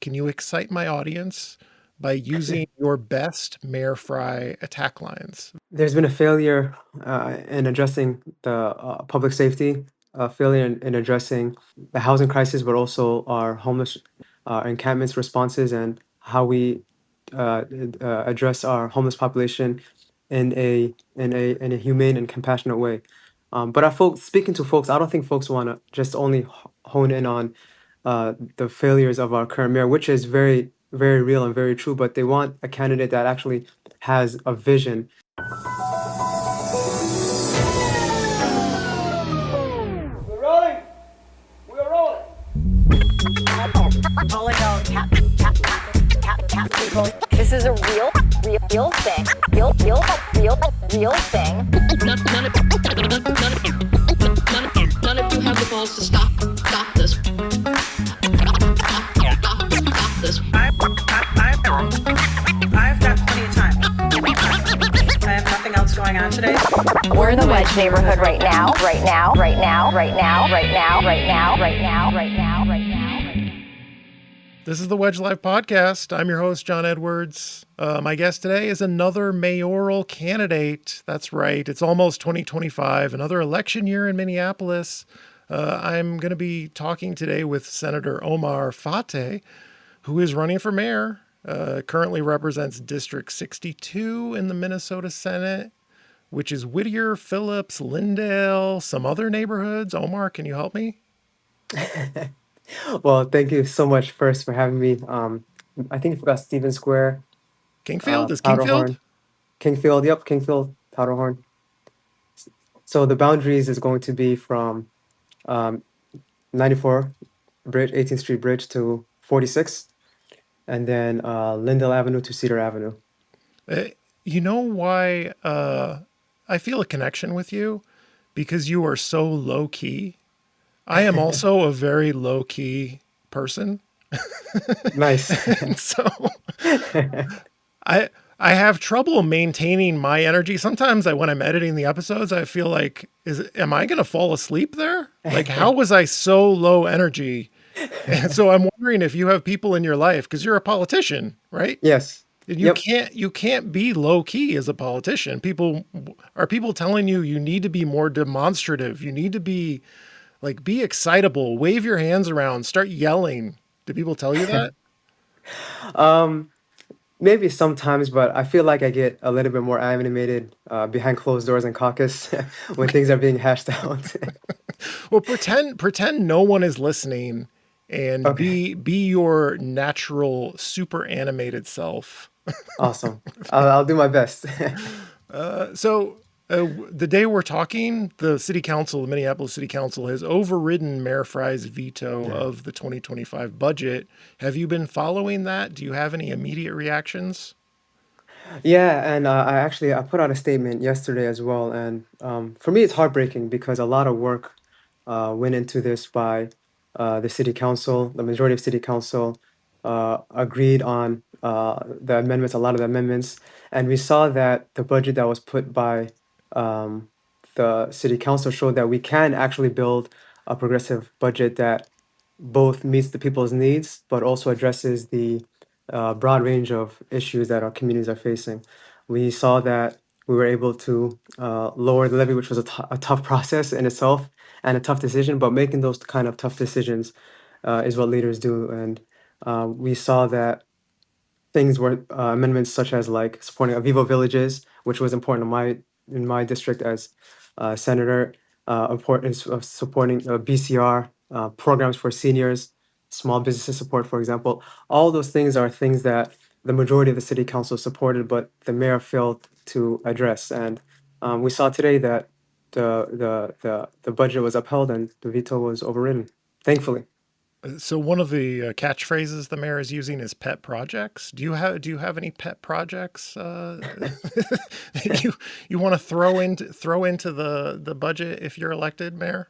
can you excite my audience by using your best Mayor Frey attack lines? There's been a failure in addressing the public safety, failure in addressing the housing crisis, but also our homeless encampments responses and how we address our homeless population in a humane and compassionate way. But speaking to folks, I don't think folks want to just only hone in on the failures of our current mayor, which is very, very real and very true. But they want a candidate that actually has a vision. We're rolling. We're rolling. People. This is a real thing. Real thing. None of you have the balls to stop this. Stop this. I've got plenty of time. I have nothing else going on today. We're in the Wedge neighborhood right now. This is the Wedge Live podcast. I'm your host, John Edwards. My guest today is another mayoral candidate. That's right. It's almost 2025, another election year in Minneapolis. I'm going to be talking today with Senator Omar Fateh, who is running for mayor, currently represents District 62 in the Minnesota Senate, which is Whittier, Phillips, Lindale, some other neighborhoods. Omar, can you help me? Well, thank you so much first for having me. I think you forgot Stephen Square, Kingfield? Is Kingfield? Powderhorn, Kingfield. Yep, Kingfield, Powderhorn. So the boundaries is going to be from 94 Bridge, 18th Street Bridge to 46, and then Lindale Avenue to Cedar Avenue. You know why I feel a connection with you? Because you are so low key. I am also a very low key person. Nice. And so I have trouble maintaining my energy. Sometimes when I'm editing the episodes, I feel like, am I going to fall asleep there? Like, how was I so low energy? And so I'm wondering if you have people in your life, because you're a politician, right? Yes. And Yep. you can't be low key as a politician. People telling you need to be more demonstrative. You need to be excitable, wave your hands around, start yelling. Do people tell you that? Um, Maybe sometimes, but I feel like I get a little bit more animated behind closed doors and caucus when things are being hashed out. Well, pretend no one is listening and Okay, be your natural super animated self. awesome. I'll do my best. The day we're talking, the city council, the Minneapolis City Council, has overridden Mayor Frey's veto Yeah. of the 2025 budget. Have you been following that? Do you have any immediate reactions? Yeah, and I put out a statement yesterday as well, and for me it's heartbreaking because a lot of work went into this by the city council. The majority of city council agreed on the amendments, a lot of the amendments, and we saw that the budget that was put by um, the city council showed that we can actually build a progressive budget that both meets the people's needs, but also addresses the broad range of issues that our communities are facing. We saw that we were able to lower the levy, which was a tough process in itself and a tough decision, but making those kind of tough decisions is what leaders do. And we saw that things were amendments such as like supporting Avivo villages, which was important in my district as senator, importance of supporting BCR programs for seniors, small businesses support, for example. All those things are things that the majority of the city council supported, but the mayor failed to address. And we saw today that the budget was upheld and the veto was overridden, thankfully. So one of the catchphrases the mayor is using is pet projects. Do you have any pet projects that you want to throw into the budget if you're elected mayor?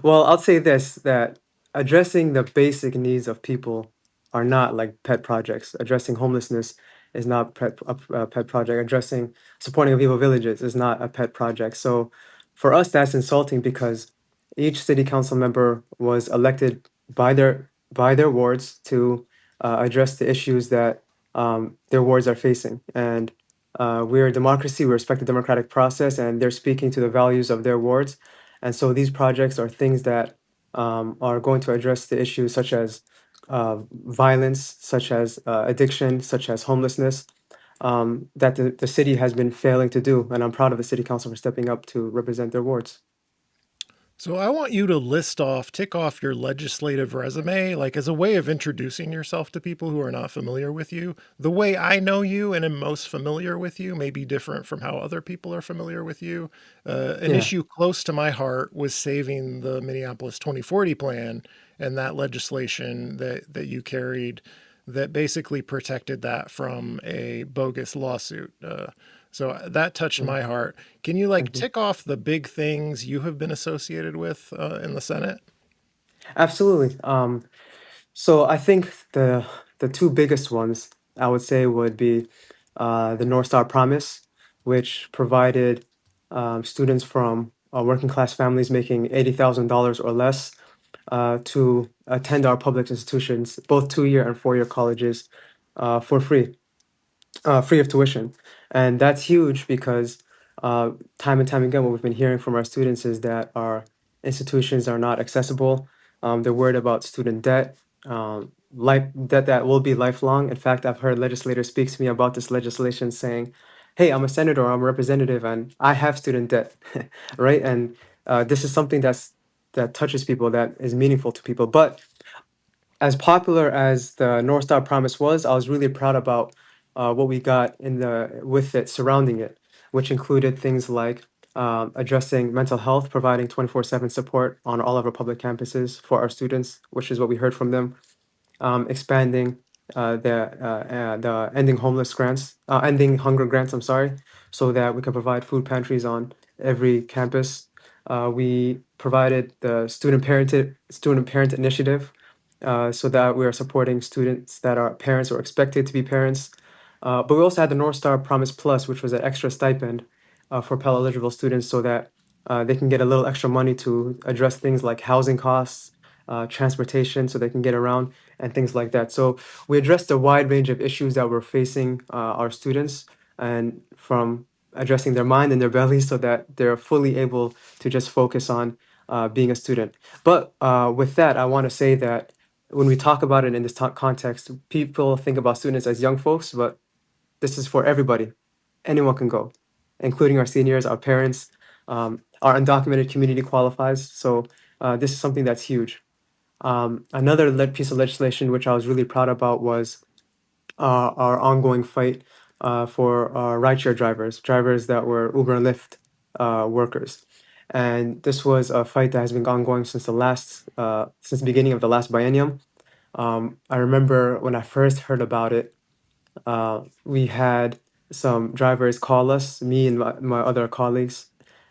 Well, I'll say this, that addressing the basic needs of people are not like pet projects. Addressing homelessness is not a pet project. Addressing supporting Vivo villages is not a pet project. So for us, that's insulting because each city council member was elected by their wards to address the issues that their wards are facing. And we're a democracy, we respect the democratic process, and they're speaking to the values of their wards. And so these projects are things that are going to address the issues such as violence, such as addiction, such as homelessness, that the city has been failing to do. And I'm proud of the city council for stepping up to represent their wards. So I want you to tick off your legislative resume, like as a way of introducing yourself to people who are not familiar with you. The way I know you and am most familiar with you may be different from how other people are familiar with you. An Yeah. issue close to my heart was saving the Minneapolis 2040 plan and that legislation that you carried that basically protected that from a bogus lawsuit. So that touched Mm, my heart. Can you like thank you. tick off the big things you have been associated with in the Senate? Absolutely. So I think the two biggest ones I would say would be the North Star Promise, which provided students from working class families making $80,000 or less to attend our public institutions, both 2 year and 4 year colleges, for free. Free of tuition. And that's huge because time and time again, what we've been hearing from our students is that our institutions are not accessible. They're worried about student debt, debt that will be lifelong. In fact, I've heard legislators speak to me about this legislation saying, hey, I'm a senator, I'm a representative, and I have student debt, right? And this is something that touches people, that is meaningful to people. But as popular as the North Star Promise was, I was really proud about what we got in the with it surrounding it, which included things like addressing mental health, providing 24/7 support on all of our public campuses for our students, which is what we heard from them, expanding the ending hunger grants. I'm sorry, so that we can provide food pantries on every campus. We provided the student parent initiative, so that we are supporting students that are parents or expected to be parents. But we also had the North Star Promise Plus, which was an extra stipend for Pell eligible students, so that they can get a little extra money to address things like housing costs, transportation, so they can get around, and things like that. So we addressed a wide range of issues that were facing our students, and from addressing their mind and their belly so that they're fully able to just focus on being a student. But with that, I want to say that when we talk about it in this context, people think about students as young folks, but this is for everybody. Anyone can go, including our seniors, our parents, our undocumented community qualifies. So this is something that's huge. Another piece of legislation which I was really proud about was our ongoing fight for rideshare drivers that were Uber and Lyft workers. And this was a fight that has been ongoing since the beginning of the last biennium. I remember when I first heard about it, we had some drivers call us, me and my other colleagues,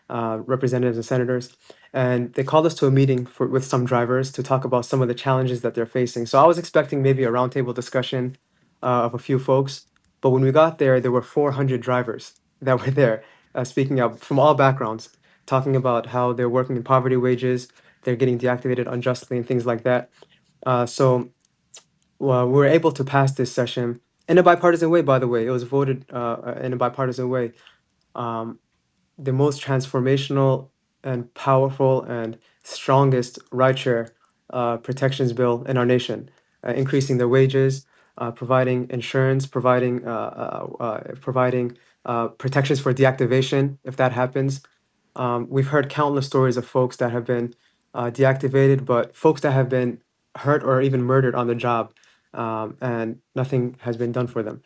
representatives and senators, and they called us to a meeting with some drivers to talk about some of the challenges that they're facing. So I was expecting maybe a roundtable discussion of a few folks, but when we got there, there were 400 drivers that were there, speaking up from all backgrounds, talking about how they're working in poverty wages, they're getting deactivated unjustly, and things like that. So well, we were able to pass this session in a bipartisan way, by the way. It was voted in a bipartisan way. Um, the most transformational and powerful and strongest rideshare protections bill in our nation, increasing their wages, providing insurance, providing protections for deactivation if that happens. We've heard countless stories of folks that have been deactivated, but folks that have been hurt or even murdered on the job, and nothing has been done for them.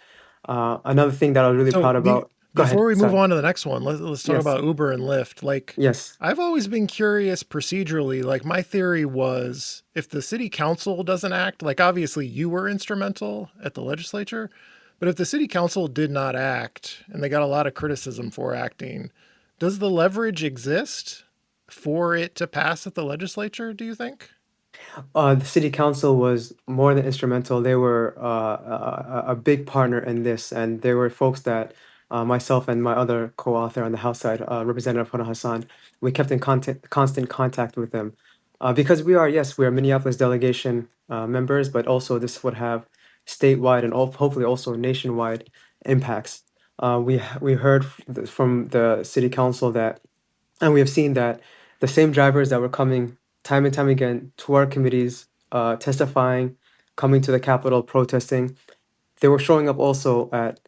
Another thing that I was really So proud about. Go before ahead. we move Sorry. on to the next one, let's talk Yes. about Uber and Lyft. Like, Yes. I've always been curious procedurally. Like, my theory was if the city council doesn't act, like, obviously you were instrumental at the legislature, but if the city council did not act and they got a lot of criticism for acting, does the leverage exist for it to pass at the legislature, do you think? The city council was more than instrumental. They were a big partner in this, and there were folks that myself and my other co-author on the House side, Representative Hona Hassan, we kept in constant contact with them, because we are, yes, we are Minneapolis delegation members, but also this would have statewide and hopefully also nationwide impacts. We heard from the city council that, and we have seen that the same drivers that were coming time and time again to our committees, testifying, coming to the Capitol, protesting, they were showing up also at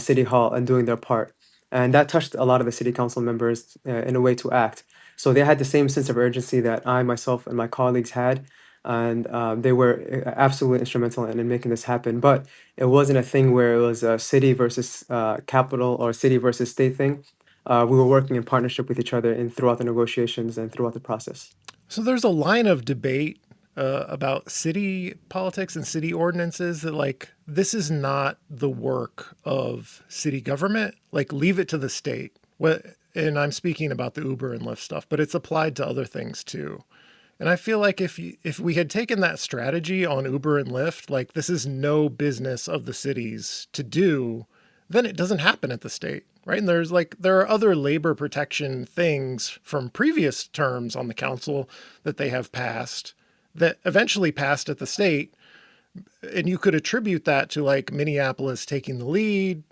City Hall and doing their part. And that touched a lot of the city council members in a way to act. So they had the same sense of urgency that I, myself, and my colleagues had. And they were absolutely instrumental in making this happen. But it wasn't a thing where it was a city versus capital or city versus state thing. We were working in partnership with each other throughout the negotiations and throughout the process. So there's a line of debate about city politics and city ordinances that, like, this is not the work of city government. Like, leave it to the state. And I'm speaking about the Uber and Lyft stuff, but it's applied to other things too. And I feel like if we had taken that strategy on Uber and Lyft, like, this is no business of the cities to do, then it doesn't happen at the state, right? And there are other labor protection things from previous terms on the council that they have passed that eventually passed at the state. And you could attribute that to, like, Minneapolis taking the lead,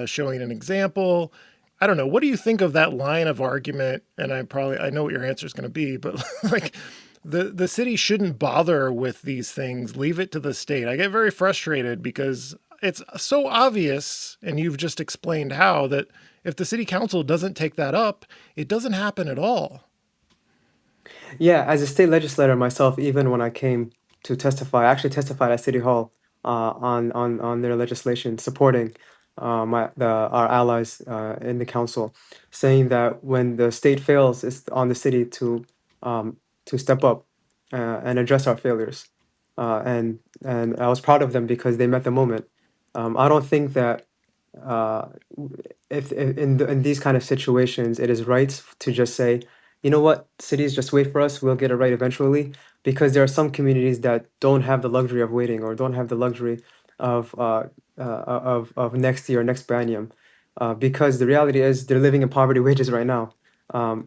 showing an example. I don't know. What do you think of that line of argument? And I know what your answer is going to be, but like, the city shouldn't bother with these things. Leave it to the state. I get very frustrated because it's so obvious, and you've just explained how, that if the city council doesn't take that up, it doesn't happen at all. Yeah, as a state legislator myself, even when I came to testify, I actually testified at City Hall on their legislation supporting our allies in the council, saying that when the state fails, it's on the city to step up and address our failures. And I was proud of them because they met the moment. I don't think that uh, if in these kind of situations, it is right to just say, you know what, cities, just wait for us, we'll get it right eventually, because there are some communities that don't have the luxury of waiting or don't have the luxury of next year, next biennium, because the reality is they're living in poverty wages right now.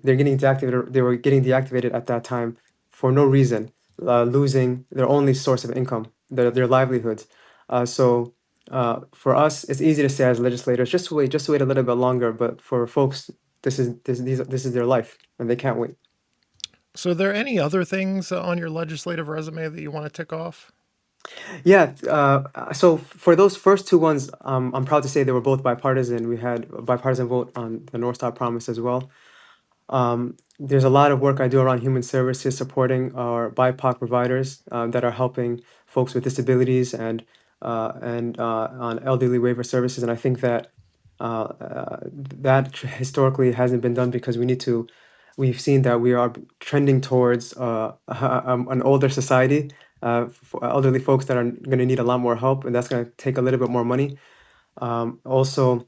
They're getting deactivated. They were getting deactivated at that time for no reason, losing their only source of income, their livelihoods. So for us, it's easy to say as legislators, just wait a little bit longer. But for folks, this is their life, and they can't wait. So are there any other things on your legislative resume that you want to tick off? Yeah. So for those first two ones, I'm proud to say they were both bipartisan. We had a bipartisan vote on the North Star Promise as well. There's a lot of work I do around human services, supporting our BIPOC providers that are helping folks with disabilities and on elderly waiver services. And I think that that historically hasn't been done because we need to. We've seen that we are trending towards an older society, for elderly folks that are going to need a lot more help, and that's going to take a little bit more money. Also,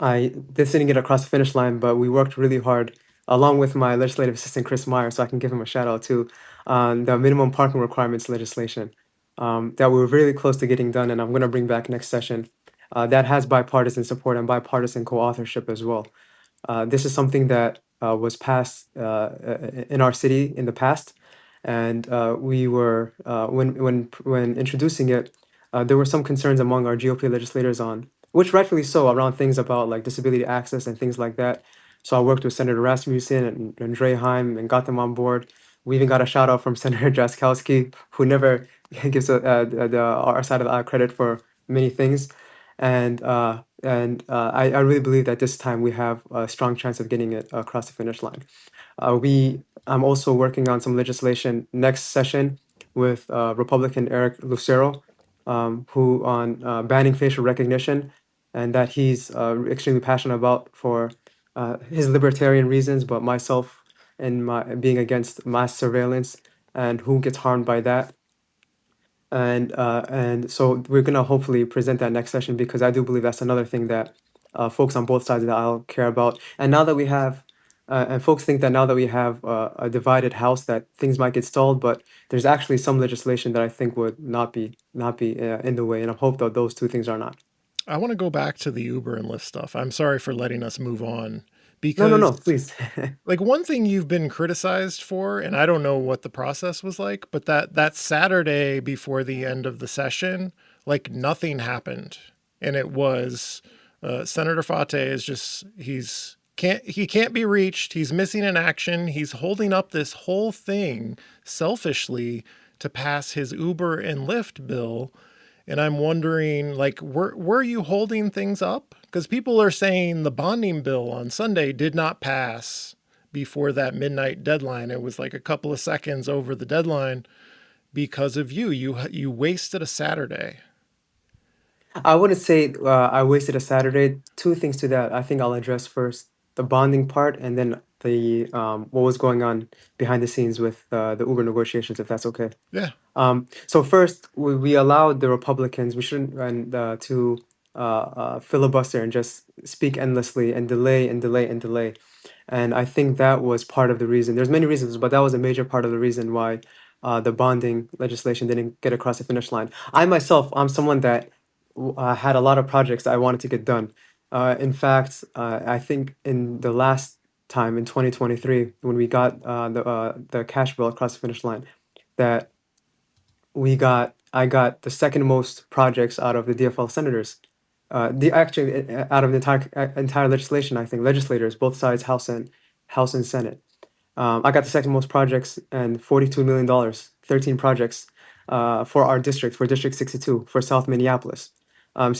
I this didn't get across the finish line, but we worked really hard along with my legislative assistant Chris Meyer, so I can give him a shout out too, on the minimum parking requirements legislation that we were really close to getting done, and I'm going to bring back next session. That has bipartisan support and bipartisan co-authorship as well. This is something that was passed in our city in the past, and we were when introducing it, there were some concerns among our GOP legislators on, which rightfully so, around things about like disability access and things like that. So I worked with Senator Rasmussen and Dre Heim and got them on board. We even got a shout out from Senator Jaskowski, who never gives our side of the aisle credit for many things. And I really believe that this time we have a strong chance of getting it across the finish line. I'm also working on some legislation next session with Republican Eric Lucero, who on banning facial recognition, and that he's extremely passionate about for his libertarian reasons, but myself and my being against mass surveillance and who gets harmed by that. And so we're gonna hopefully present that next session because I do believe that's another thing that folks on both sides of the aisle care about. And now that we have, and folks think that now that we have a divided house, that things might get stalled, but there's actually some legislation that I think would not be in the way, and I hope that those two things are not. I want to go back to the Uber and Lyft stuff. I'm sorry for letting us move on No, because, please. like, one thing you've been criticized for, and I don't know what the process was like, but that Saturday before the end of the session, like nothing happened. And it was Senator Fateh is just he can't be reached. He's missing in action. He's holding up this whole thing selfishly to pass his Uber and Lyft bill. And I'm wondering, like, were you holding things up? Because people are saying the bonding bill on Sunday did not pass before that midnight deadline. It was like a couple of seconds over the deadline because of you. You wasted a Saturday. I wouldn't say I wasted a Saturday. Two things to that. I think I'll address first the bonding part, and then the what was going on behind the scenes with the Uber negotiations, if that's okay. Yeah. So first, we allowed the Republicans, we shouldn't, and to filibuster and just speak endlessly and delay and delay and delay. And I think that was part of the reason. There's many reasons, but that was a major part of the reason why the bonding legislation didn't get across the finish line. I myself, I'm someone that had a lot of projects that I wanted to get done. In fact, I think in the last time in 2023, when we got the cash bill across the finish line, that I got the second most projects out of the DFL senators. The actually out of the entire legislation, I think legislators, both sides, House and Senate. I got the second most projects and $42 million, 13 projects for our district, for District 62, for South Minneapolis. And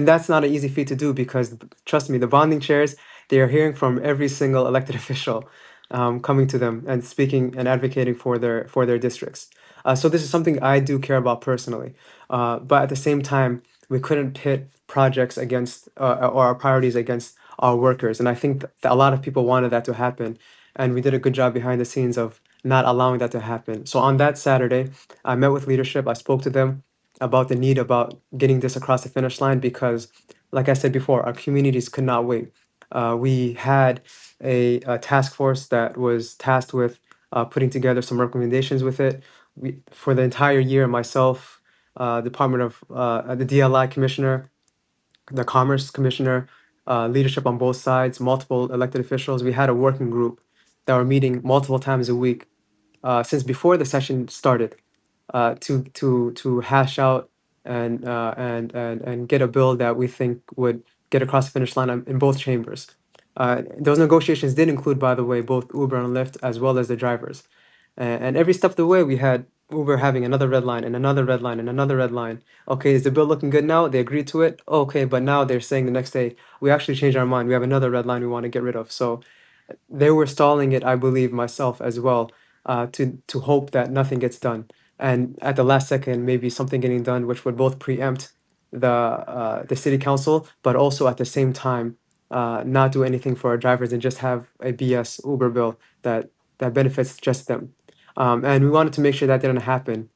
that's not an easy feat to do because, trust me, the bonding chairs, they are hearing from every single elected official coming to them and speaking and advocating for their districts. So this is something I do care about personally. But at the same time, we couldn't pit projects against or our priorities against our workers. And I think that a lot of people wanted that to happen. And we did a good job behind the scenes of not allowing that to happen. So on that Saturday, I met with leadership. I spoke to them about the need about getting this across the finish line because, like I said before, our communities could not wait. We had a task force that was tasked with putting together some recommendations with it. For the entire year, myself, Department of the DLI commissioner, the Commerce Commissioner, leadership on both sides, multiple elected officials. We had a working group that were meeting multiple times a week since before the session started to hash out and get a bill that we think would get across the finish line in both chambers. Those negotiations did include, by the way, both Uber and Lyft as well as the drivers. And every step of the way, we had Uber having another red line and another red line and another red line. Okay, is the bill looking good now? They agreed to it. Okay, but now they're saying the next day, we actually changed our mind. We have another red line we want to get rid of. So they were stalling it, I believe, myself as well, to hope that nothing gets done. And at the last second, maybe something getting done, which would both preempt the city council, but also at the same time not do anything for our drivers and just have a BS Uber bill that benefits just them. And we wanted to make sure that didn't happen.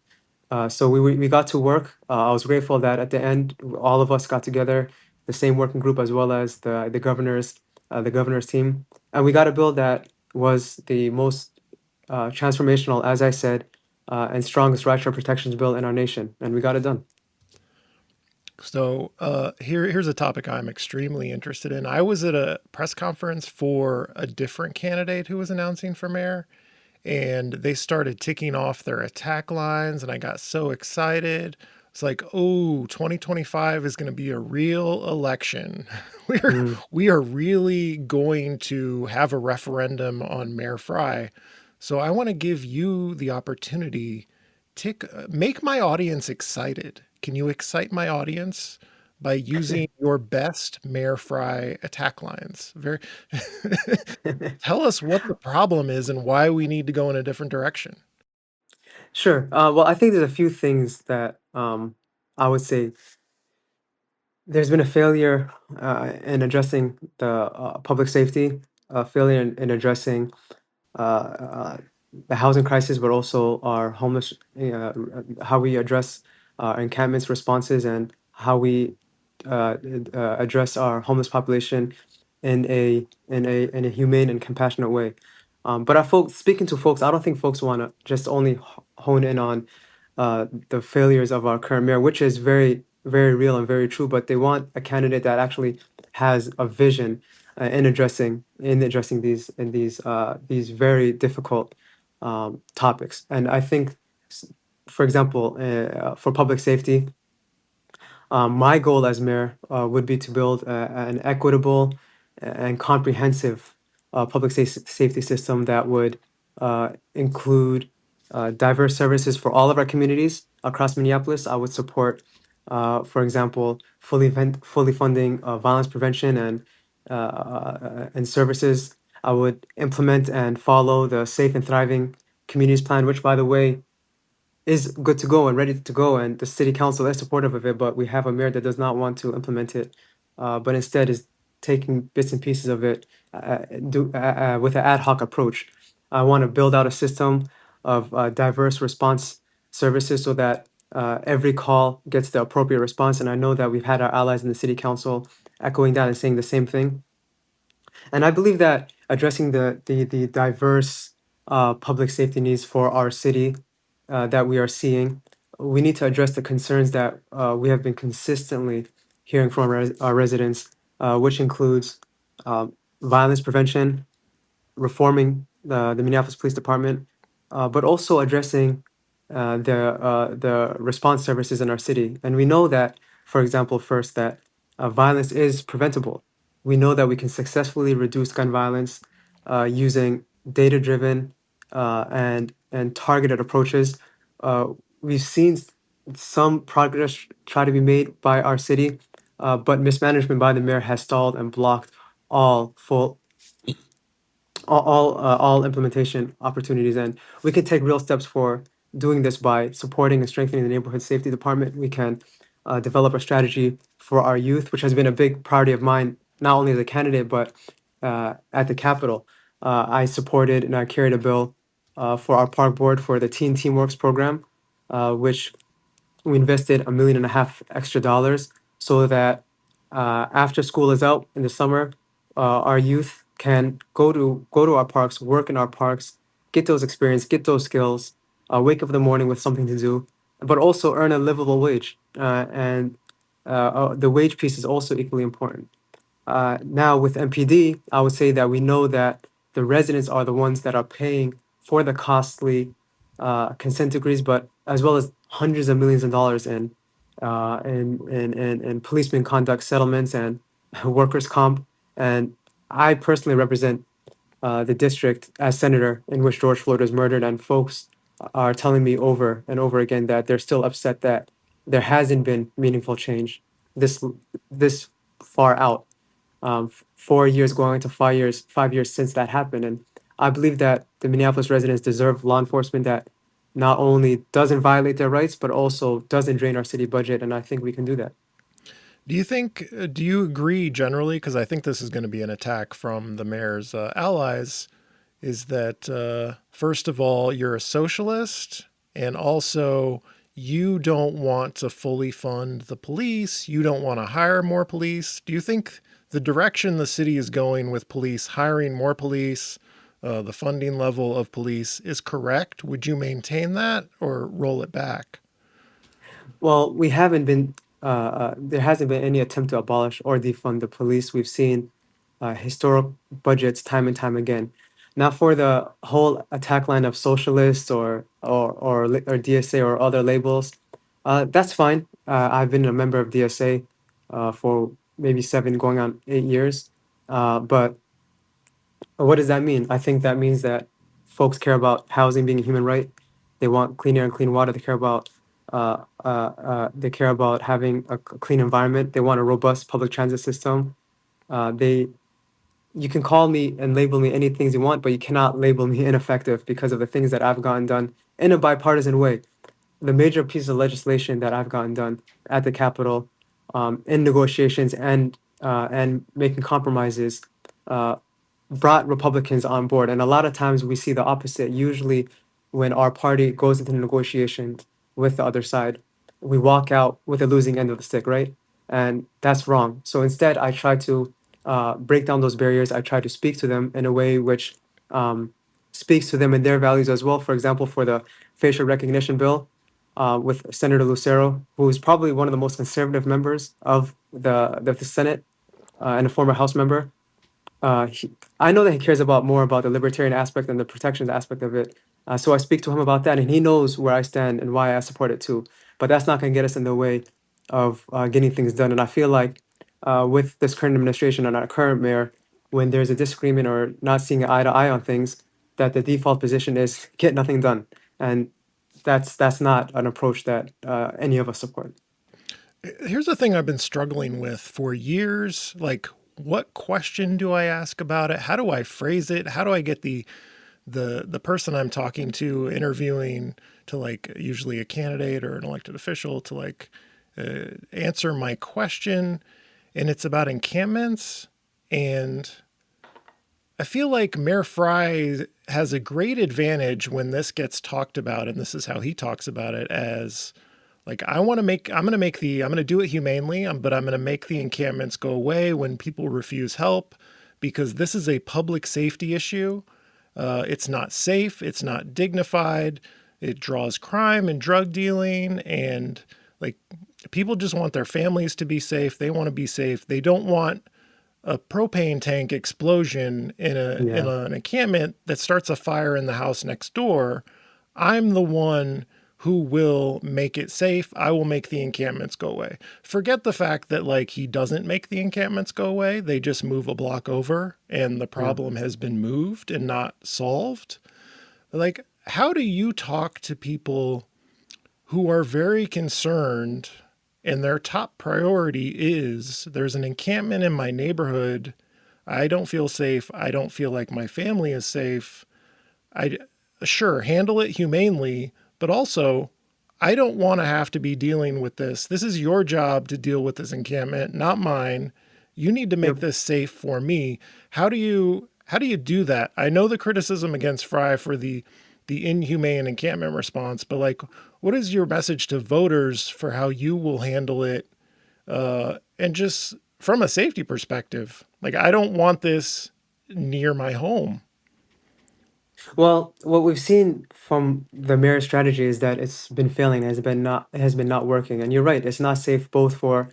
So we got to work. I was grateful that at the end, all of us got together, the same working group as well as the governor's team, and we got a bill that was the most transformational, as I said, and strongest rideshare protections bill in our nation, and we got it done. So here's a topic I'm extremely interested in. I was at a press conference for a different candidate who was announcing for mayor, and they started ticking off their attack lines, and I got so excited. It's like, oh, 2025 is going to be a real election. We are really going to have a referendum on Mayor Frey. So I want to give you the opportunity to make my audience excited. Can you excite my audience by using your best Mayor Frey attack lines? Tell us what the problem is and why we need to go in a different direction. Sure. Well, I think there's a few things that I would say there's been a failure in addressing the public safety, a failure in addressing uh, uh, the housing crisis, but also our homeless, how we address our encampments responses and how we address our homeless population in a humane and compassionate way. But speaking to folks, I don't think folks want to just only hone in on the failures of our current mayor, which is very, very real and very true. But they want a candidate that actually has a vision in addressing these very difficult topics. And I think, for example, for public safety, My goal as mayor would be to build an equitable and comprehensive safety system that would include diverse services for all of our communities across Minneapolis. I would support, for example, fully funding violence prevention and services. I would implement and follow the Safe and Thriving Communities Plan, which, by the way, is good to go and ready to go, and the city council is supportive of it, but we have a mayor that does not want to implement it, but instead is taking bits and pieces of it with an ad hoc approach. I want to build out a system of diverse response services so that every call gets the appropriate response, and I know that we've had our allies in the city council echoing that and saying the same thing. And I believe that addressing the diverse public safety needs for our city that we are seeing, we need to address the concerns that we have been consistently hearing from our residents, which includes violence prevention, reforming the Minneapolis Police Department, but also addressing the response services in our city. And we know that, for example, first that violence is preventable. We know that we can successfully reduce gun violence using data-driven and targeted approaches. We've seen some progress try to be made by our city, but mismanagement by the mayor has stalled and blocked all full all implementation opportunities, and we can take real steps for doing this by supporting and strengthening the neighborhood safety department. We can develop a strategy for our youth, which has been a big priority of mine, not only as a candidate but at the Capitol. I supported and I carried a bill for our park board for the Teen Teamworks program, which we invested $1.5 million extra dollars so that after school is out in the summer, our youth can go to our parks, work in our parks, get those experience, get those skills, wake up in the morning with something to do, but also earn a livable wage. And the wage piece is also equally important. Now with MPD, I would say that we know that the residents are the ones that are paying for the costly consent decrees, but as well as hundreds of millions of dollars in policeman conduct settlements and workers' comp. And I personally represent the district as senator in which George Floyd was murdered, and folks are telling me over and over again that they're still upset that there hasn't been meaningful change this far out. 4 years going into 5 years since that happened. And I believe that the Minneapolis residents deserve law enforcement that not only doesn't violate their rights, but also doesn't drain our city budget. And I think we can do that. Do you agree generally? Because I think this is going to be an attack from the mayor's allies. Is that, first of all, you're a socialist, and also you don't want to fully fund the police. You don't want to hire more police. Do you think the direction the city is going with police, hiring more police, the funding level of police is correct? Would you maintain that or roll it back? Well, there hasn't been any attempt to abolish or defund the police. We've seen historic budgets time and time again. Now, for the whole attack line of socialists or DSA or other labels, that's fine. I've been a member of DSA for maybe 7, going on 8 years. But what does that mean? I think that means that folks care about housing being a human right. They want clean air and clean water. They care about having a clean environment. They want a robust public transit system. They You can call me and label me any things you want, but you cannot label me ineffective because of the things that I've gotten done in a bipartisan way. The major piece of legislation that I've gotten done at the Capitol, in negotiations and making compromises, brought Republicans on board. And a lot of times we see the opposite. Usually, when our party goes into negotiations with the other side, we walk out with the losing end of the stick, right? And that's wrong. So instead, I try to break down those barriers. I try to speak to them in a way which speaks to them and their values as well. For example, for the facial recognition bill with Senator Lucero, who is probably one of the most conservative members of the Senate and a former House member. I know that he cares about more about the libertarian aspect and the protections aspect of it. So I speak to him about that, and he knows where I stand and why I support it too. But that's not going to get us in the way of getting things done. And I feel like with this current administration and our current mayor, when there's a disagreement or not seeing eye to eye on things, that the default position is get nothing done. And that's not an approach that any of us support. Here's the thing I've been struggling with for years. Like, what question do I ask about it? How do I phrase it? How do I get the person I'm talking to, interviewing, to like usually a candidate or an elected official to like answer my question? And it's about encampments. And I feel like Mayor Frey has a great advantage when this gets talked about, and this is how he talks about it as like, I'm going to do it humanely, but I'm going to make the encampments go away when people refuse help because this is a public safety issue. It's not safe. It's not dignified. It draws crime and drug dealing, and like people just want their families to be safe. They want to be safe. They don't want a propane tank explosion in an encampment that starts a fire in the house next door. I'm the one who will make it safe. I will make the encampments go away. Forget the fact that like he doesn't make the encampments go away. They just move a block over and the problem has been moved and not solved. Like, how do you talk to people who are very concerned and their top priority is there's an encampment in my neighborhood. I don't feel safe. I don't feel like my family is safe. Sure, handle it humanely, but also I don't want to have to be dealing with this. This is your job to deal with this encampment, not mine. You need to make this safe for me. How do you do that? I know the criticism against Frey for the inhumane encampment response, but like, what is your message to voters for how you will handle it? And just from a safety perspective, like, I don't want this near my home. Well, what we've seen from the mayor's strategy is that it's been failing, it has been not working. And you're right, it's not safe both for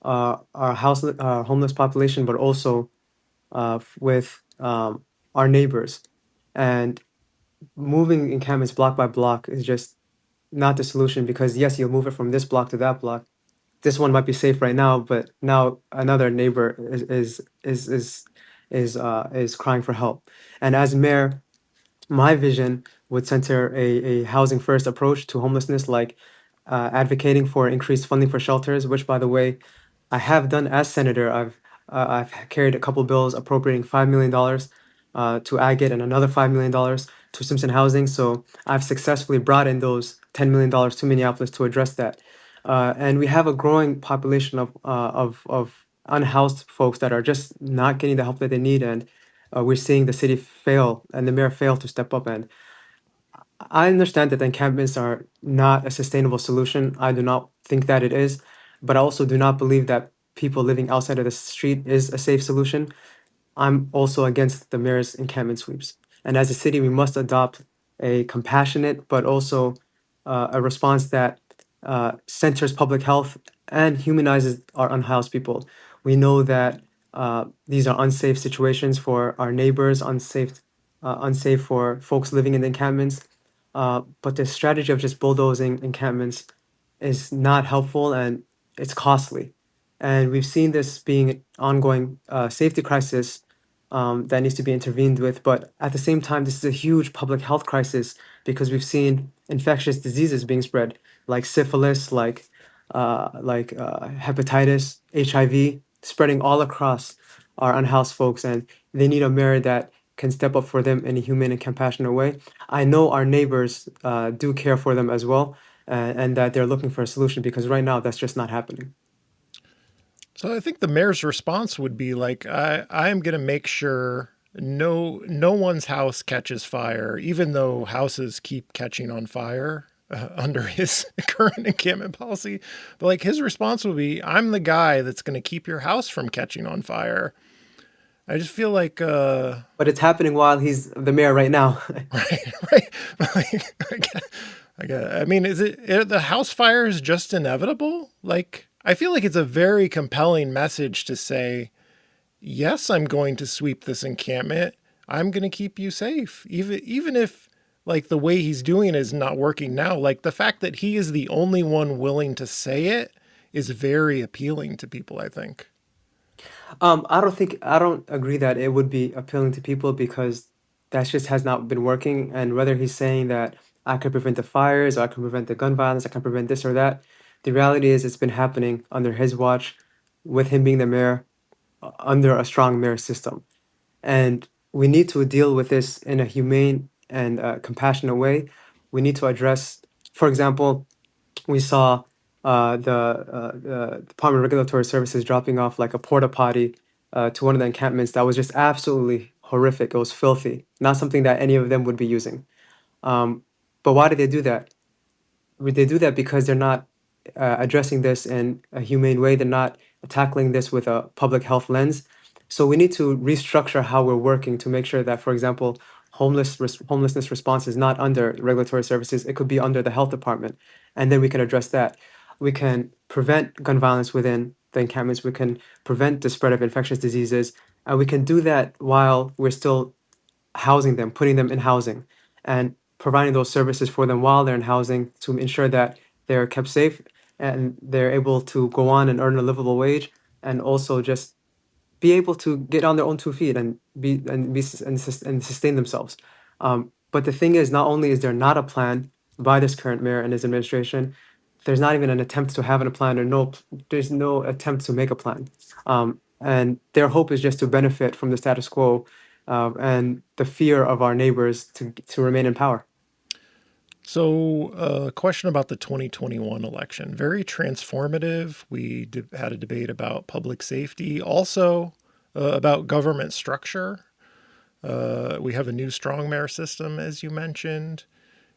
our homeless population, but also with our neighbors. And moving encampments block by block is just not the solution because yes, you'll move it from this block to that block. This one might be safe right now, but now another neighbor is crying for help. And as mayor, my vision would center a housing first approach to homelessness, like advocating for increased funding for shelters, which, by the way, I have done as senator. I've carried a couple bills appropriating $5 million to Agate and another $5 million to Simpson Housing. So I've successfully brought in those $10 million to Minneapolis to address that. And we have a growing population of unhoused folks that are just not getting the help that they need, and we're seeing the city fail and the mayor fail to step up. And I understand that the encampments are not a sustainable solution. I do not think that it is, but I also do not believe that people living outside of the street is a safe solution. I'm also against the mayor's encampment sweeps. And as a city, we must adopt a compassionate but also a response that centers public health and humanizes our unhoused people. We know that these are unsafe situations for our neighbors, unsafe for folks living in the encampments. But the strategy of just bulldozing encampments is not helpful and it's costly. And we've seen this being an ongoing safety crisis that needs to be intervened with. But at the same time, this is a huge public health crisis because we've seen infectious diseases being spread, like syphilis, like hepatitis, HIV, spreading all across our unhoused folks. And they need a mayor that can step up for them in a humane and compassionate way. I know our neighbors do care for them as well, and that they're looking for a solution because right now that's just not happening. So I think the mayor's response would be like, I am going to make sure no one's house catches fire, even though houses keep catching on fire under his current encampment policy. But like his response would be, I'm the guy that's going to keep your house from catching on fire. I just feel like, But it's happening while he's the mayor right now. right. Like, I mean, are the house fires just inevitable? Like, I feel like it's a very compelling message to say, yes, I'm going to sweep this encampment. I'm going to keep you safe. Even if like the way he's doing it is not working now, like the fact that he is the only one willing to say it is very appealing to people, I think. I don't agree that it would be appealing to people because that just has not been working. And whether he's saying that I can prevent the fires, or I can prevent the gun violence, I can prevent this or that, the reality is it's been happening under his watch, with him being the mayor, under a strong mayor system. And we need to deal with this in a humane and compassionate way. We need to address, for example, we saw the Department of Regulatory Services dropping off like a porta potty to one of the encampments that was just absolutely horrific. It was filthy, not something that any of them would be using. Um, but why did they do that? They do that because they're not addressing this in a humane way. They're not tackling this with a public health lens. So we need to restructure how we're working to make sure that, for example, homelessness response is not under regulatory services. It could be under the health department, and then we can address that. We can prevent gun violence within the encampments. We can prevent the spread of infectious diseases, and we can do that while we're still housing them, putting them in housing, and providing those services for them while they're in housing to ensure that they're kept safe and they're able to go on and earn a livable wage, and also just be able to get on their own 2 feet and and sustain themselves. But the thing is, not only is there not a plan by this current mayor and his administration, there's not even an attempt to have a plan, or there's no attempt to make a plan. And their hope is just to benefit from the status quo and the fear of our neighbors to remain in power. So, a question about the 2021 election. Very transformative. We had a debate about public safety, also about government structure. We have a new strong mayor system, as you mentioned.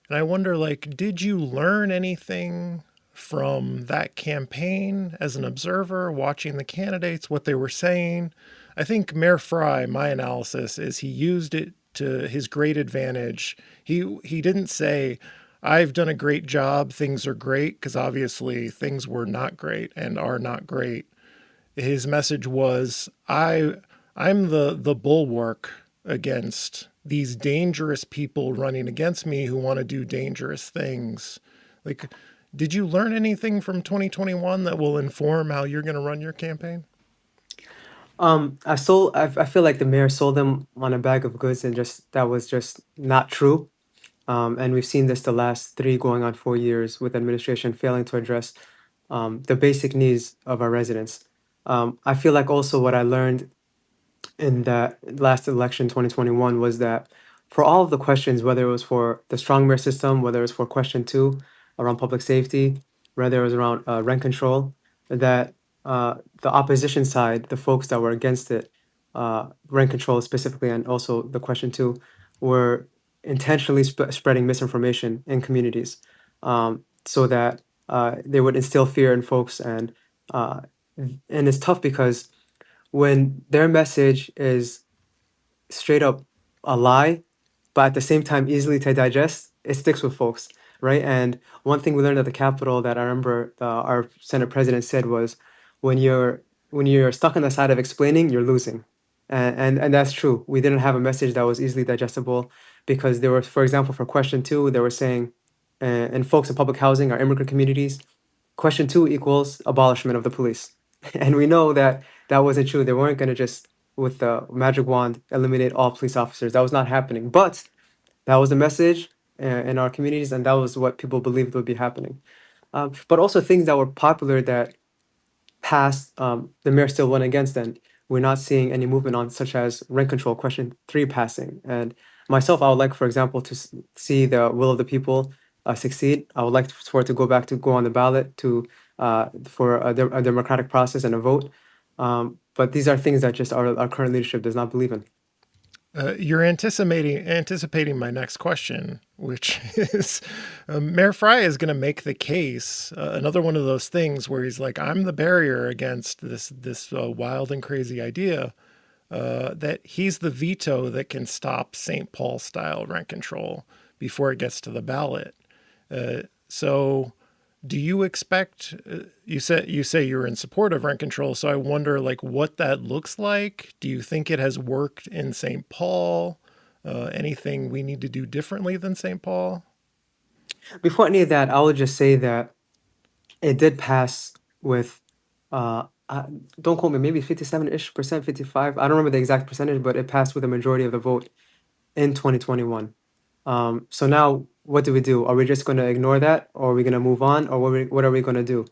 And I wonder, like, did you learn anything from that campaign as an observer, watching the candidates, what they were saying? I think Mayor Frey, my analysis is he used it to his great advantage. He didn't say, I've done a great job, things are great, because obviously things were not great and are not great. His message was, I'm the bulwark against these dangerous people running against me who want to do dangerous things. Like, did you learn anything from 2021 that will inform how you're going to run your campaign? I feel like the mayor sold them on a bag of goods, and just that was just not true. And we've seen this the last 3 going on 4 years, with administration failing to address the basic needs of our residents. I feel like also what I learned in that last election, 2021, was that for all of the questions, whether it was for the strong mayor system, whether it was for question two around public safety, whether it was around rent control, that the opposition side, the folks that were against it, rent control specifically, and also the question two, were intentionally spreading misinformation in communities, so that they would instill fear in folks. And it's tough because when their message is straight up a lie, but at the same time easily to digest, it sticks with folks, right? And one thing we learned at the Capitol that I remember our Senate president said was, when you're stuck on the side of explaining, you're losing, and that's true. We didn't have a message that was easily digestible because there were, for example, for question two, they were saying, and folks in public housing are immigrant communities. Question two equals abolishment of the police, and we know that that wasn't true. They weren't going to just with the magic wand eliminate all police officers. That was not happening. But that was the message in our communities, and that was what people believed would be happening. But also things that were popular that passed, the mayor still went against, and we're not seeing any movement on, such as rent control, question three passing. And myself, I would like, for example, to see the will of the people succeed. I would like for it to go on the ballot to for a democratic process and a vote. But these are things that just our current leadership does not believe in. You're anticipating my next question, which is Mayor Frey is going to make the case, another one of those things where he's like, I'm the barrier against this wild and crazy idea, that he's the veto that can stop St. Paul style rent control before it gets to the ballot. So do you expect, you say you're in support of rent control, so I wonder like what that looks like. Do you think it has worked in St. Paul? Anything we need to do differently than St. Paul? Before any of that, I would just say that it did pass with, don't quote me, maybe 57-ish%, 55. I don't remember the exact percentage, but it passed with a majority of the vote in 2021. So now what do we do? Are we just going to ignore that, or are we going to move on, or what are we going to do?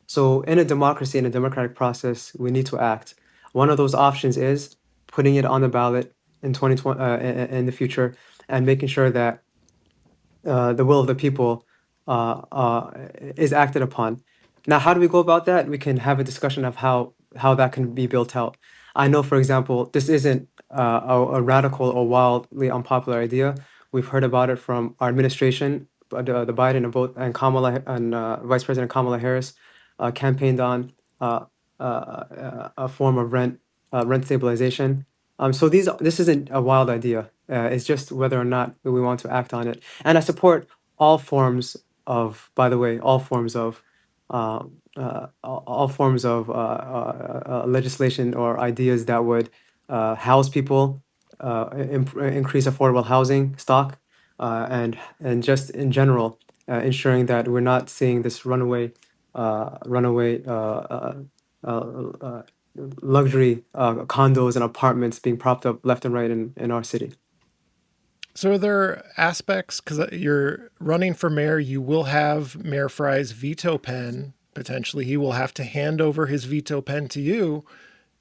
So in a democracy, in a democratic process, we need to act. One of those options is putting it on the ballot in 2020, in the future, and making sure that the will of the people is acted upon. Now, how do we go about that? We can have a discussion of how that can be built out. I know, for example, this isn't a radical or wildly unpopular idea. We've heard about it from our administration, the Biden and both and Kamala and Vice President Kamala Harris campaigned on a form of rent stabilization. So this isn't a wild idea. It's just whether or not we want to act on it. And I support all forms of, by the way, all forms of legislation or ideas that would house people, increase affordable housing stock, and just in general, ensuring that we're not seeing this runaway luxury condos and apartments being propped up left and right in our city. So are there aspects, because you're running for mayor, you will have Mayor Frey's veto pen, potentially. He will have to hand over his veto pen to you.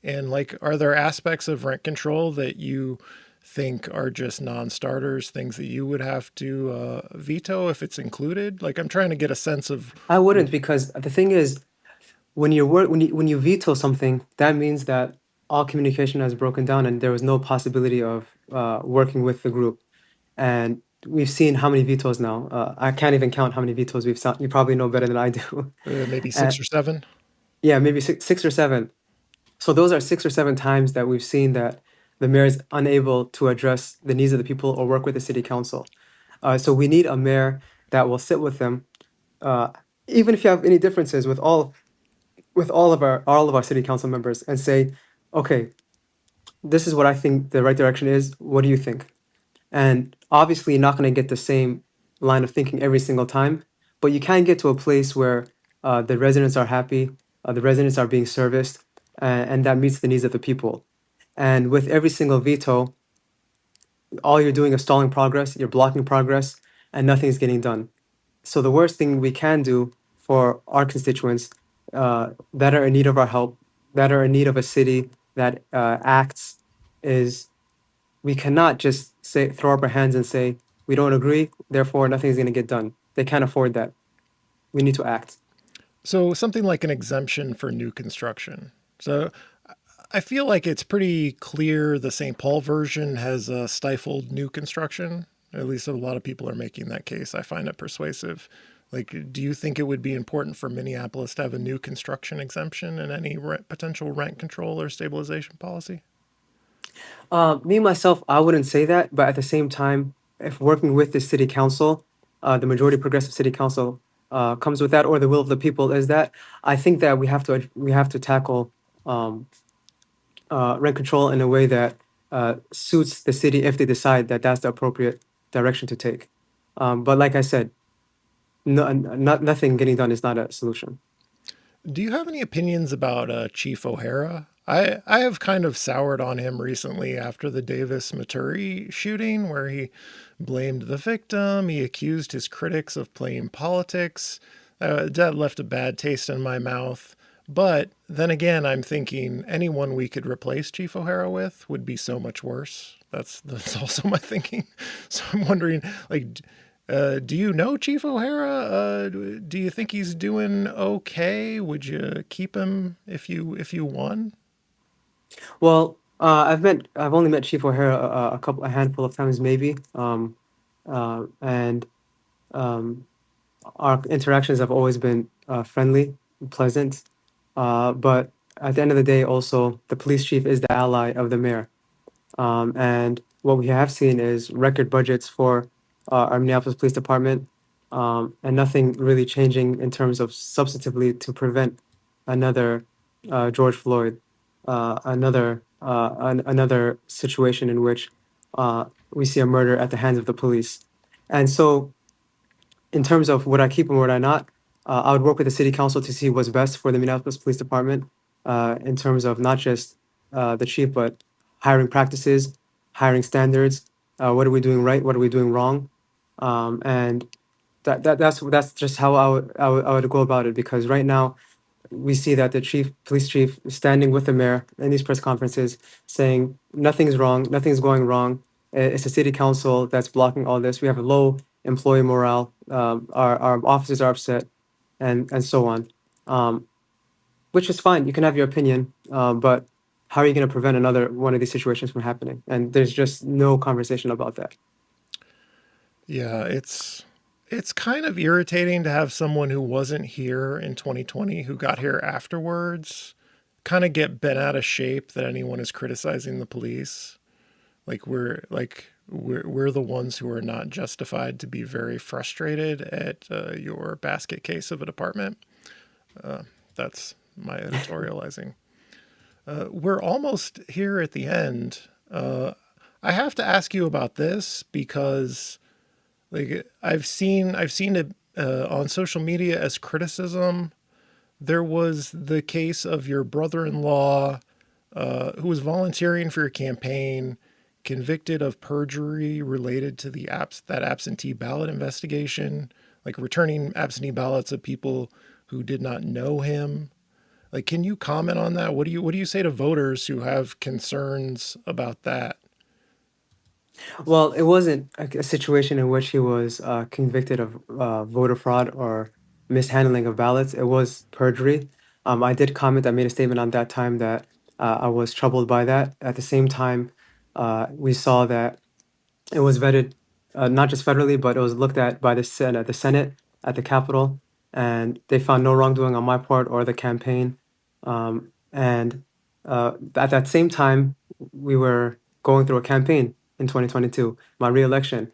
And like, are there aspects of rent control that you think are just non-starters, things that you would have to veto if it's included? Like, I'm trying to get a sense of. I wouldn't, because the thing is, when you veto something, that means that all communication has broken down and there was no possibility of working with the group. And we've seen how many vetoes now. I can't even count how many vetoes we've seen. You probably know better than I do. Maybe 6 or 7? Yeah, maybe six or seven. So those are 6 or 7 times that we've seen that the mayor is unable to address the needs of the people or work with the city council. So we need a mayor that will sit with them, even if you have any differences with all of our city council members, and say, okay, this is what I think the right direction is. What do you think? And obviously, you're not going to get the same line of thinking every single time, but you can get to a place where the residents are happy, the residents are being serviced, and that meets the needs of the people. And with every single veto, all you're doing is stalling progress, you're blocking progress, and nothing's getting done. So the worst thing we can do for our constituents that are in need of our help, that are in need of a city that acts, is we cannot just throw up our hands and say, we don't agree, therefore nothing's going to get done. They can't afford that. We need to act. So something like an exemption for new construction. So I feel like it's pretty clear the St. Paul version has stifled new construction. At least a lot of people are making that case. I find it persuasive. Like, do you think it would be important for Minneapolis to have a new construction exemption in any potential rent control or stabilization policy? Me, myself, I wouldn't say that. But at the same time, if working with the city council, the majority progressive city council comes with that, or the will of the people is that, I think that we have to tackle rent control in a way that suits the city if they decide that that's the appropriate direction to take. But like I said, nothing getting done is not a solution. Do you have any opinions about Chief O'Hara? I have kind of soured on him recently after the Davis Maturi shooting, where he blamed the victim. He accused his critics of playing politics. That left a bad taste in my mouth. But then again, I'm thinking anyone we could replace Chief O'Hara with would be so much worse. That's also my thinking. So I'm wondering, like, do you know Chief O'Hara? Do you think he's doing okay? Would you keep him if you won? Well, I've only met Chief O'Hara a handful of times, maybe, and our interactions have always been friendly, pleasant. But at the end of the day, also the police chief is the ally of the mayor, and what we have seen is record budgets for our Minneapolis Police Department, and nothing really changing in terms of substantively to prevent another George Floyd, another situation in which we see a murder at the hands of the police. And so, in terms of would I keep him or would I not, I would work with the city council to see what's best for the Minneapolis Police Department in terms of not just the chief, but hiring practices, hiring standards. What are we doing right? What are we doing wrong? And that's just how I would go about it, because right now we see that the police chief is standing with the mayor in these press conferences saying nothing's wrong, nothing's going wrong. It's the city council that's blocking all this. We have a low employee morale. Our officers are upset, and so on. Um, which is fine. You can have your opinion, but how are you going to prevent another one of these situations from happening? And there's just no conversation about that. Yeah, it's kind of irritating to have someone who wasn't here in 2020 who got here afterwards kind of get bent out of shape that anyone is criticizing the police. We're the ones who are not justified to be very frustrated at your basket case of a department. That's my editorializing. We're almost here at the end. I have to ask you about this because I've seen it on social media as criticism. There was the case of your brother-in-law who was volunteering for your campaign, convicted of perjury related to that absentee ballot investigation, like returning absentee ballots of people who did not know him. Like, can you comment on that? What do you say to voters who have concerns about that? Well, it wasn't a situation in which he was convicted of voter fraud or mishandling of ballots. It was perjury. I did comment, I made a statement on that time that I was troubled by that. At the same time, we saw that it was vetted not just federally, but it was looked at by the Senate at the Capitol, and they found no wrongdoing on my part or the campaign. And at that same time, we were going through a campaign in 2022, my reelection,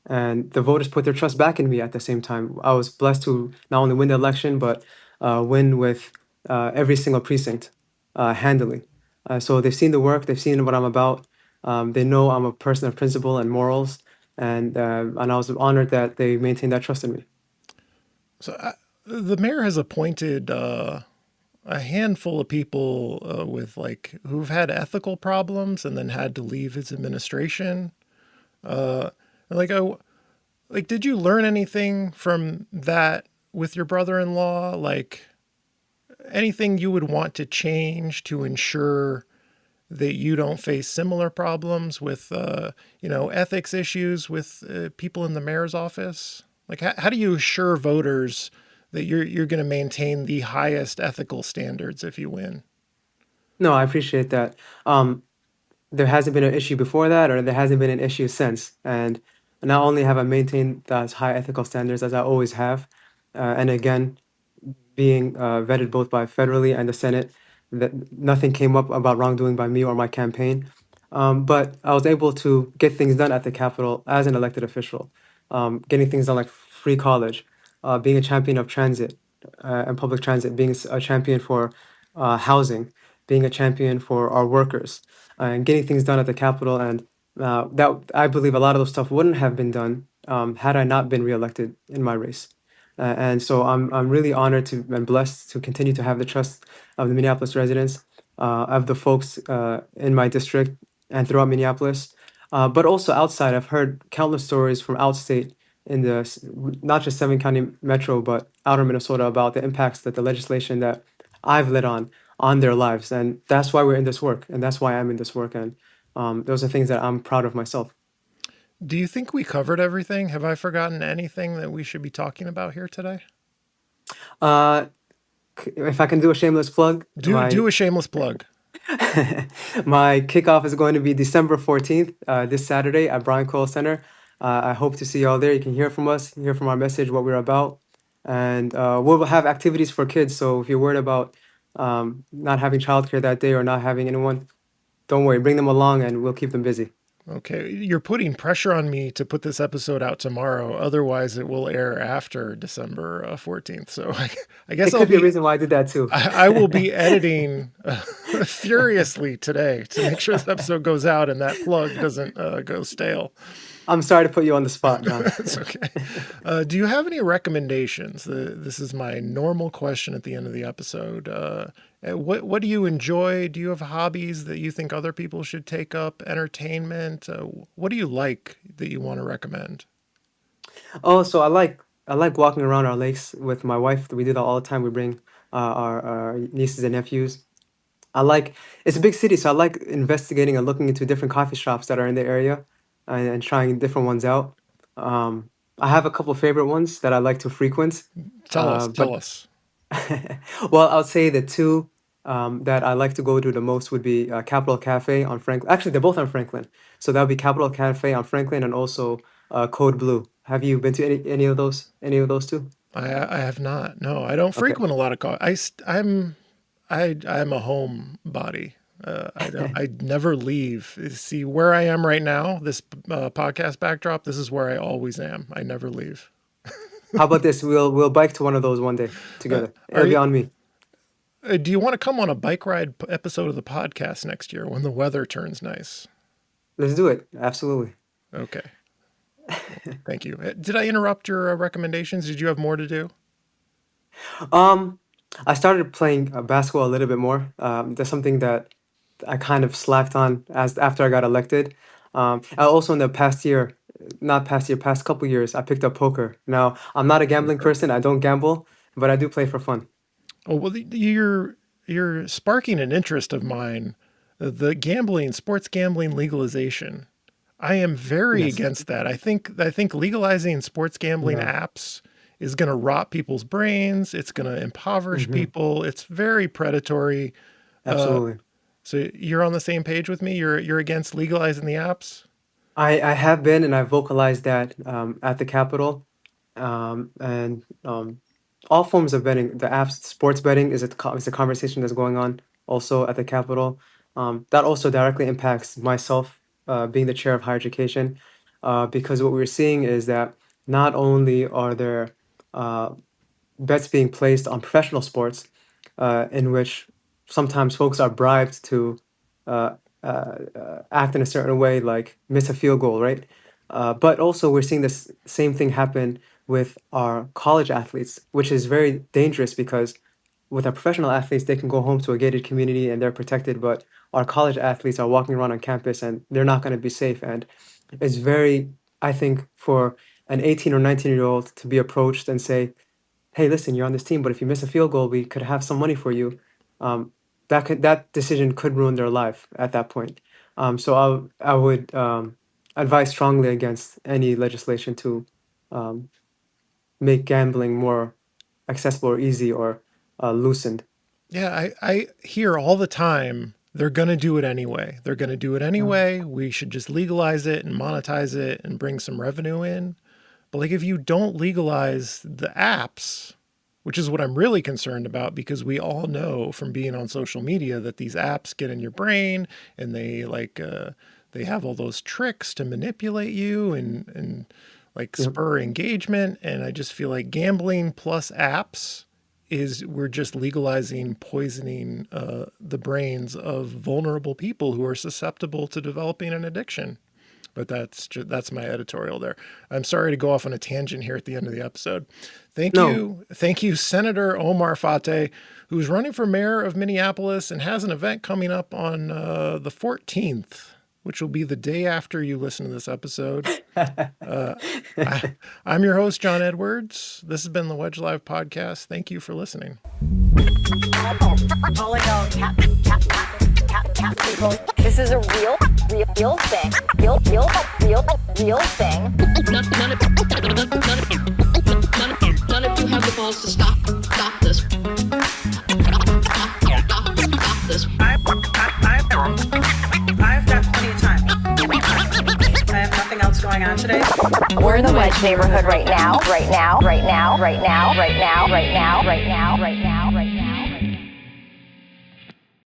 and the voters put their trust back in me at the same time. I was blessed to not only win the election, but win with every single precinct handily. So they've seen the work, they've seen what I'm about. They know I'm a person of principle and morals, and I was honored that they maintained that trust in me. So the mayor has appointed a handful of people who've had ethical problems and then had to leave his administration. Uh, like, did you learn anything from that with your brother-in-law? Like, anything you would want to change to ensure that you don't face similar problems with, ethics issues with people in the mayor's office? Like, how do you assure voters that you're going to maintain the highest ethical standards if you win? No, I appreciate that. There hasn't been an issue before that, or there hasn't been an issue since. And not only have I maintained as high ethical standards as I always have, and again, being vetted both by federally and the Senate, that nothing came up about wrongdoing by me or my campaign. But I was able to get things done at the Capitol as an elected official, getting things done like free college, being a champion of transit and public transit, being a champion for housing, being a champion for our workers, and getting things done at the Capitol. And that I believe a lot of those stuff wouldn't have been done had I not been reelected in my race. And so I'm really honored to and blessed to continue to have the trust of the Minneapolis residents, of the folks in my district and throughout Minneapolis, but also outside. I've heard countless stories from outstate in not just seven county metro, but outer Minnesota about the impacts that the legislation that I've led on their lives, and that's why we're in this work, and that's why I'm in this work, and those are things that I'm proud of myself. Do you think we covered everything? Have I forgotten anything that we should be talking about here today? Uh, if I can do a shameless plug, Do a shameless plug. my kickoff is going to be December 14th, this Saturday at Brian Cole Center. I hope to see you all there. You can hear from us, hear from our message, what we're about. And we'll have activities for kids. So if you're worried about not having childcare that day or not having anyone, don't worry, bring them along and we'll keep them busy. Okay, you're putting pressure on me to put this episode out tomorrow. Otherwise, it will air after December 14th. So I guess It could be a reason why I did that too. I will be editing furiously today to make sure this episode goes out and that plug doesn't go stale. I'm sorry to put you on the spot, John. It's okay. Do you have any recommendations? This is my normal question at the end of the episode. What do you enjoy? Do you have hobbies that you think other people should take up? Entertainment? What do you like that you want to recommend? Oh, so I like walking around our lakes with my wife. We do that all the time. We bring our nieces and nephews. I like it's a big city, so I like investigating and looking into different coffee shops that are in the area and trying different ones out. I have a couple favorite ones that I like to frequent. Tell us. But Tell us. well, I would say the two that I like to go to the most would be Capital Cafe on Franklin. Actually, they're both on Franklin. So that would be Capital Cafe on Franklin and also Code Blue. Have you been to any of those? Any of those two? I have not. No, I don't Okay. frequent a lot of coffee. I'm a homebody. I never leave. See where I am right now. This podcast backdrop. This is where I always am. I never leave. How about this? We'll bike to one of those one day together. Are It'll be you? on me. Do you want to come on a bike ride episode of the podcast next year when the weather turns nice? Let's do it. Absolutely. Okay. Thank you. Did I interrupt your recommendations? Did you have more to do? Um, I started playing basketball a little bit more. That's something that I kind of slacked on as after I got elected. I also in the past year, not past year, past couple years, I picked up poker. Now, I'm not a gambling person. I don't gamble, but I do play for fun. Oh well, you're sparking an interest of mine. The gambling, sports gambling legalization. I am very Yes. against that. I think legalizing sports gambling Yeah. apps is going to rot people's brains. It's going to impoverish Hmm. people. It's very predatory. Uh, Absolutely. so you're on the same page with me. You're against legalizing the apps. I have been and I vocalized that at the Capitol. And all forms of betting, the apps, sports betting is a conversation that's going on also at the Capitol. That also directly impacts myself, being the chair of higher education, because what we're seeing is that not only are there uh, bets being placed on professional sports, in which sometimes folks are bribed to uh, act in a certain way, like miss a field goal, right? But also, we're seeing this same thing happen with our college athletes, which is very dangerous because with our professional athletes, they can go home to a gated community and they're protected. But our college athletes are walking around on campus and they're not going to be safe. And it's very, I think, for an 18 or 19-year-old to be approached and say, hey, listen, you're on this team, but if you miss a field goal, we could have some money for you. Um, that decision could ruin their life at that point. So I would advise strongly against any legislation to um, make gambling more accessible or easy or loosened. Yeah, I hear all the time they're going to do it anyway. They're going to do it anyway. We should just legalize it and monetize it and bring some revenue in. But like if you don't legalize the apps, which is what I'm really concerned about because we all know from being on social media that these apps get in your brain and they have all those tricks to manipulate you and like Yep. spur engagement. And I just feel like gambling plus apps is we're just legalizing poisoning the brains of vulnerable people who are susceptible to developing an addiction. But that's my editorial there. I'm sorry to go off on a tangent here at the end of the episode. No. Thank you, Senator Omar Fateh, who's running for mayor of Minneapolis and has an event coming up on the 14th, which will be the day after you listen to this episode. I'm your host, John Edwards. This has been the Wedge Live podcast. Thank you for listening. This is a real thing. Real thing. None of you have the balls to stop this. Stop this. I've got plenty of time. I have nothing else going on today. We're in the Wedge neighborhood right now.